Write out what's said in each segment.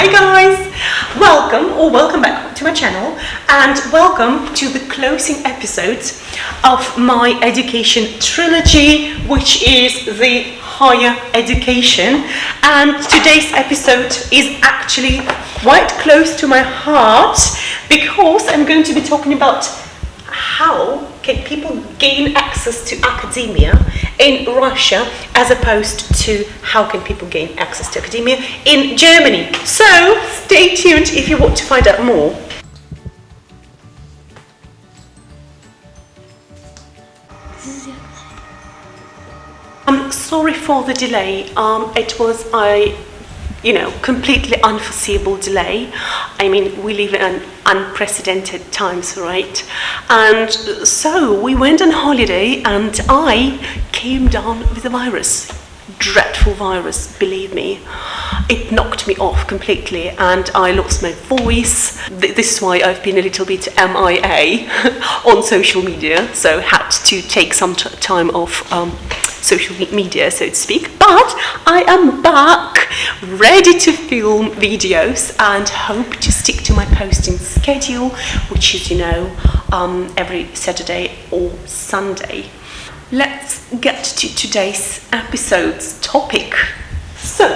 Hi guys, welcome back to my channel and welcome to the closing episodes of my education trilogy, which is the higher education. And today's episode is actually quite close to my heart because I'm going to be talking about how can people gain access to academia in Russia as opposed to how can people gain access to academia in Germany. So stay tuned if you want to find out more. I'm sorry for the delay. It was completely unforeseeable delay. I mean, we live in unprecedented times, right? And so we went on holiday and I came down with a virus. Dreadful virus, believe me. It knocked me off completely and I lost my voice. This is why I've been a little bit MIA on social media, so had to take some time off social media, so to speak. But I am back, ready to film videos and hope to stick to my posting schedule, which is, every Saturday or Sunday. Let's get to today's episode's topic. So,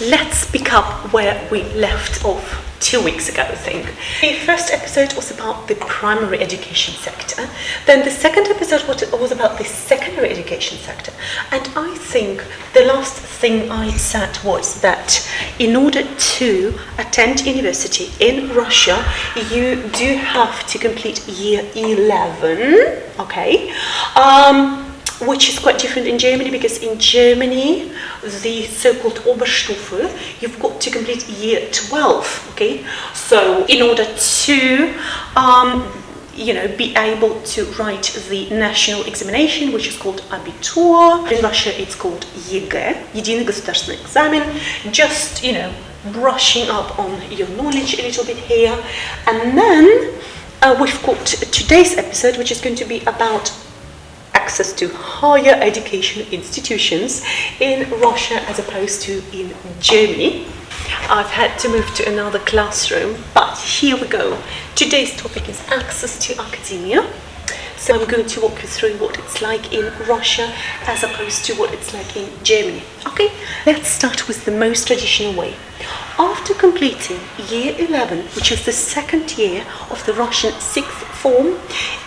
let's pick up where we left off 2 weeks ago, I think. The first episode was about the primary education sector. Then the second episode was about the secondary education sector. And I think the last thing I said was that in order to attend university in Russia, you do have to complete year 11, okay? Which is quite different in Germany, because in Germany, the so-called Oberstufe, you've got to complete year 12, okay? So in order to, be able to write the national examination, which is called Abitur. In Russia, it's called ЕГЭ, Единый государственный экзамен. Just, brushing up on your knowledge a little bit here. And then we've got today's episode, which is going to be about access to higher education institutions in Russia as opposed to in Germany. I've had to move to another classroom, but here we go. Today's topic is access to academia. So I'm going to walk you through what it's like in Russia as opposed to what it's like in Germany. Okay, let's start with the most traditional way. After completing year 11, which is the second year of the Russian sixth form,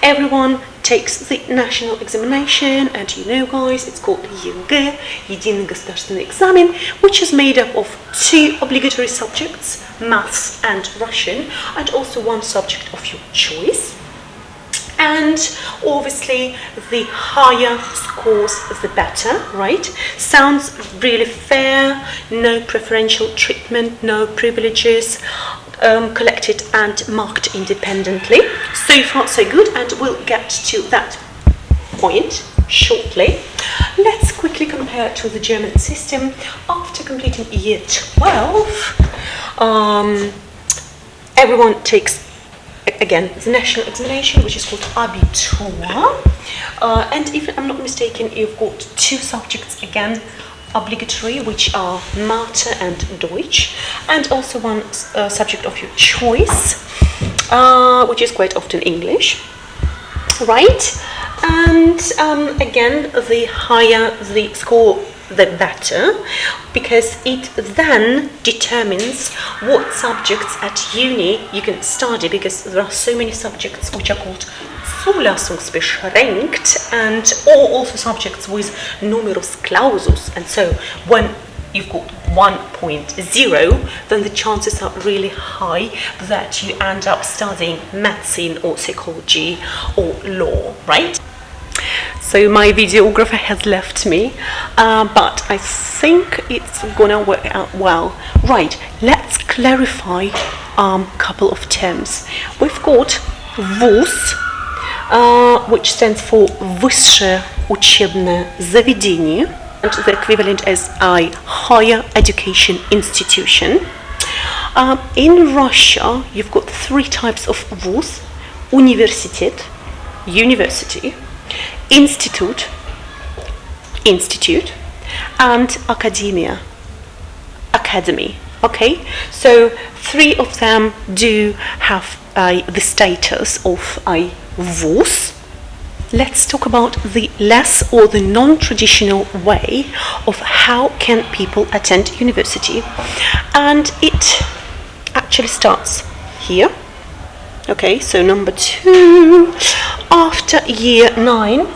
everyone takes the national examination, and guys, it's called ЕГЭ, Единый государственный экзамен, which is made up of 2 obligatory subjects, maths and Russian, and also 1 subject of your choice. And obviously, the higher scores, the better, right? Sounds really fair, no preferential treatment, no privileges, collected and marked independently. So far, so good, and we'll get to that point shortly. Let's quickly compare to the German system. After completing year 12, everyone takes again the national examination, which is called Abitur, and if I'm not mistaken, you've got 2 subjects again obligatory, which are Mathe and Deutsch, and also 1 subject of your choice, which is quite often English, right? And again, the higher the score, the better, because it then determines what subjects at uni you can study, because there are so many subjects which are called zulassungsbeschränkt and or also subjects with numerus clausus, and so when you've got 1.0, then the chances are really high that you end up studying medicine or psychology or law, right? So my videographer has left me, but I think it's gonna work out well. Right, let's clarify a couple of terms. We've got ВУЗ, which stands for Высшее учебное заведение, and the equivalent is a higher education institution. In Russia, you've got 3 types of ВУЗ: университет, university, institute, and academia, academy. Okay, so 3 of them do have the status of a WUS. Let's talk about the less or the non-traditional way of how can people attend university. And it actually starts here. Okay, so number 2, after year 9,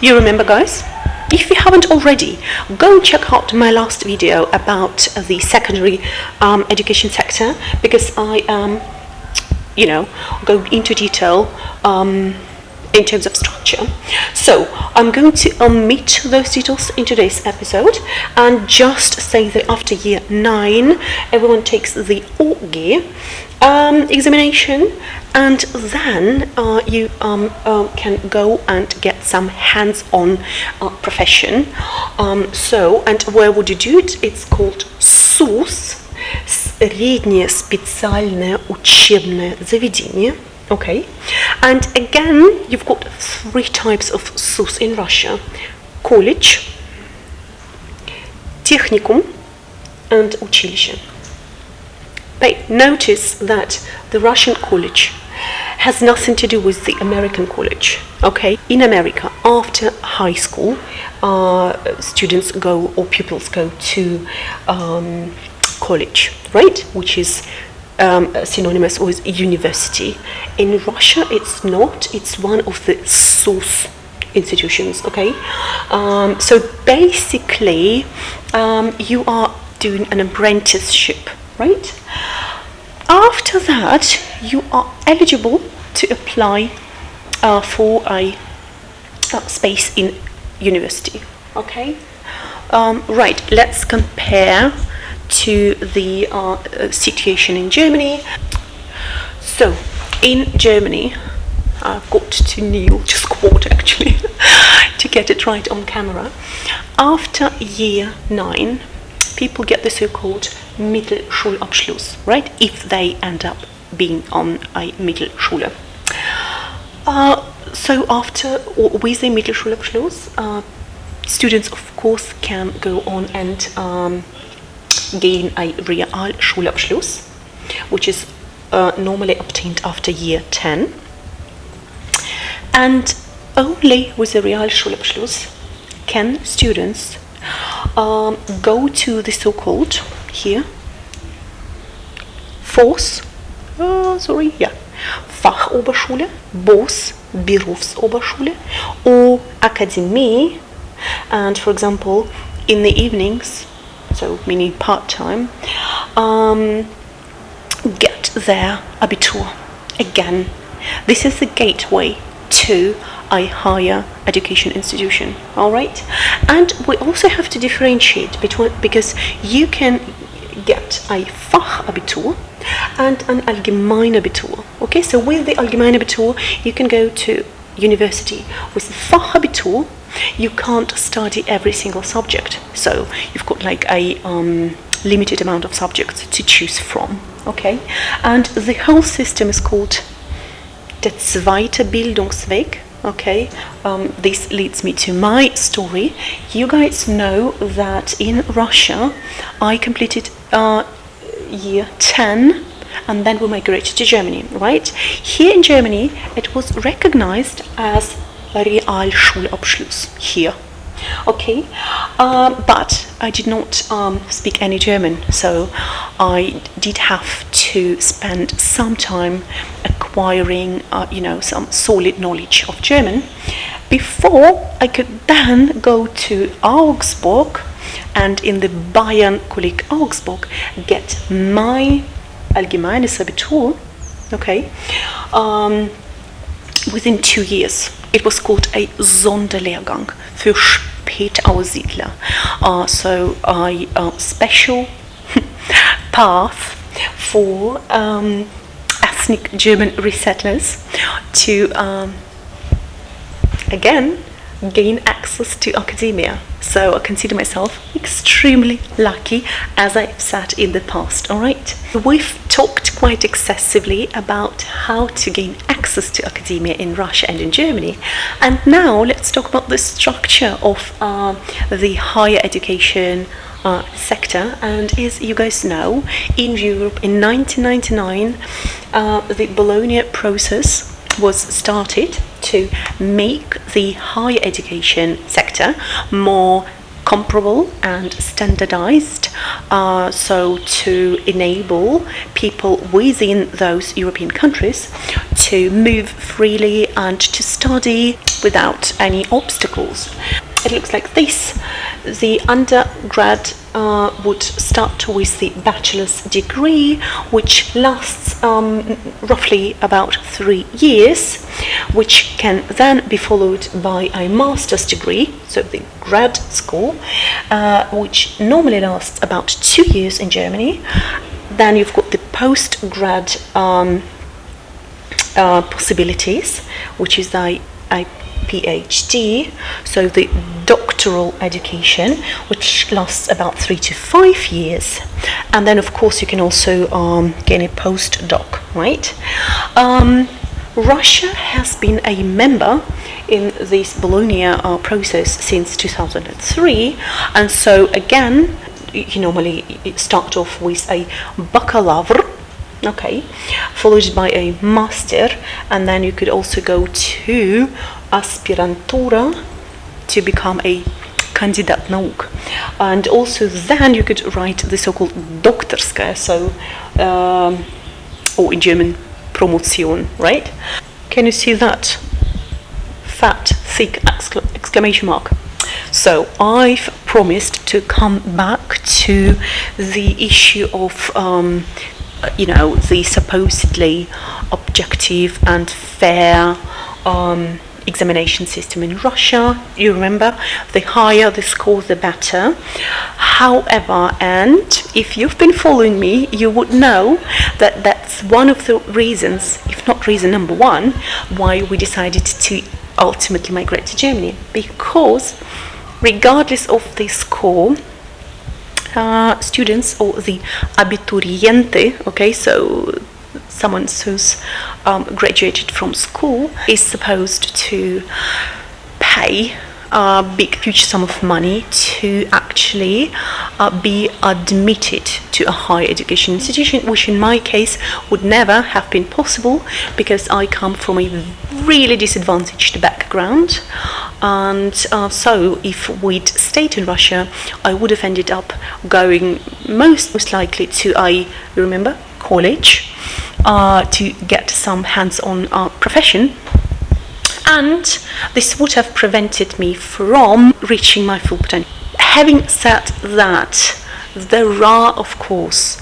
you remember, guys? If you haven't already, go and check out my last video about the secondary education sector, because I am, go into detail in terms of structure. So I'm going to omit those details in today's episode and just say that after year 9, everyone takes the OG examination, and then you can go and get some hands-on profession. And where would you do it? It's called ССУЗ, среднее специальное учебное заведение. Okay, and again, you've got 3 types of ССУЗ in Russia: college, technicum, and училище. But notice that the Russian college has nothing to do with the American college. Okay, in America, after high school, students go, or pupils go to college, right? Which is synonymous with university. In Russia, it's not. It's one of the ССУЗ institutions. Okay, so basically, you are doing an apprenticeship, right? After that, you are eligible to apply for a space in university. Okay, right. Let's compare to the situation in Germany. So, in Germany, I've got to kneel, just quote actually, to get it right on camera. After year 9, people get the so-called Mittelschulabschluss, right? If they end up being on a Mittelschule. So after, or with a Mittelschulabschluss, students of course can go on and gain a Realschulabschluss, which is normally obtained after year 10. And only with a Realschulabschluss can students go to the so-called here Fachoberschule, Berufsoberschule, or Akademie. And for example, in the evenings, so meaning part-time, get their Abitur. Again, this is the gateway to a higher education institution. All right, and we also have to differentiate between, because you can get a Fachabitur and an Allgemeinabitur. Okay, so with the Allgemeinabitur you can go to university. With the Fachabitur you can't study every single subject, so you've got like a limited amount of subjects to choose from. Okay, and the whole system is called the Zweite Bildungsweg. Okay, this leads me to my story. You guys know that in Russia I completed year 10 and then we migrated to Germany, right? Here in Germany it was recognized as Realschulabschluss here. Okay, but I did not speak any German, so I did have to spend some time acquiring, some solid knowledge of German before I could then go to Augsburg and in the Bayern Kolleg Augsburg get my Allgemeines Abitur. Okay, within 2 years. It was called a Sonderlehrgang für Spätaussiedler. So a special path for ethnic German resettlers to again gain access to academia. So I consider myself extremely lucky, as I've said in the past. All right, we've talked quite excessively about how to gain access to academia in Russia and in Germany, and now let's talk about the structure of the higher education sector, and as you guys know, in Europe in 1999 the Bologna process was started to make the higher education sector more comparable and standardized, so to enable people within those European countries to move freely and to study without any obstacles. It looks like this. The undergrad would start with the bachelor's degree, which lasts roughly about 3 years, which can then be followed by a master's degree, so the grad school, which normally lasts about 2 years in Germany. Then you've got the postgrad possibilities, which is a PhD, so the doctoral education, which lasts about 3 to 5 years, and then of course you can also gain a postdoc, right? Russia has been a member in this Bologna process since 2003, and so again you normally start off with a baccalaureate, okay, followed by a master, and then you could also go to aspirantura to become a kandidat nauk, and also then you could write the so-called doktorska, so or in German Promotion, right? Can you see that fat, thick exclamation mark? So I've promised to come back to the issue of the supposedly objective and fair examination system in Russia. You remember, the higher the score, the better. However, and if you've been following me, you would know that that's one of the reasons, if not reason number one, why we decided to ultimately migrate to Germany. Because regardless of the score, students, or the abituriente, okay, so someone who's graduated from school, is supposed to pay a big, huge sum of money to actually be admitted to a higher education institution, which in my case would never have been possible because I come from a really disadvantaged background, and so if we'd stayed in Russia, I would have ended up going most likely to college to get some hands-on profession, and this would have prevented me from reaching my full potential. Having said that, there are of course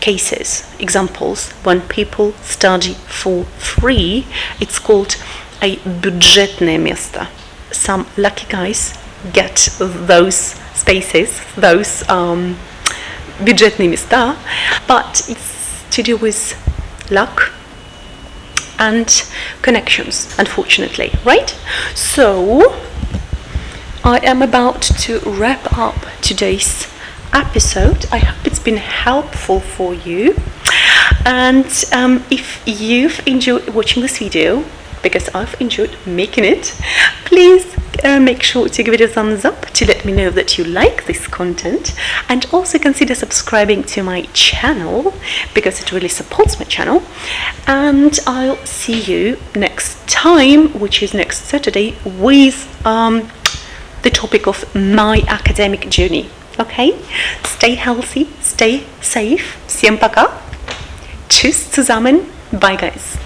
cases, examples, when people study for free. It's called a budżetne miasta. Some lucky guys get those spaces, those budżetne miasta, but it's to do with luck and connections, unfortunately, right? So I am about to wrap up today's episode. I hope it's been helpful for you, and if you've enjoyed watching this video, because I've enjoyed making it, please make sure to give it a thumbs up to let me know that you like this content, and also consider subscribing to my channel because it really supports my channel. And I'll see you next time, which is next Saturday, with the topic of my academic journey. Okay, stay healthy, stay safe. Всем пока. Tschüss zusammen. Bye guys.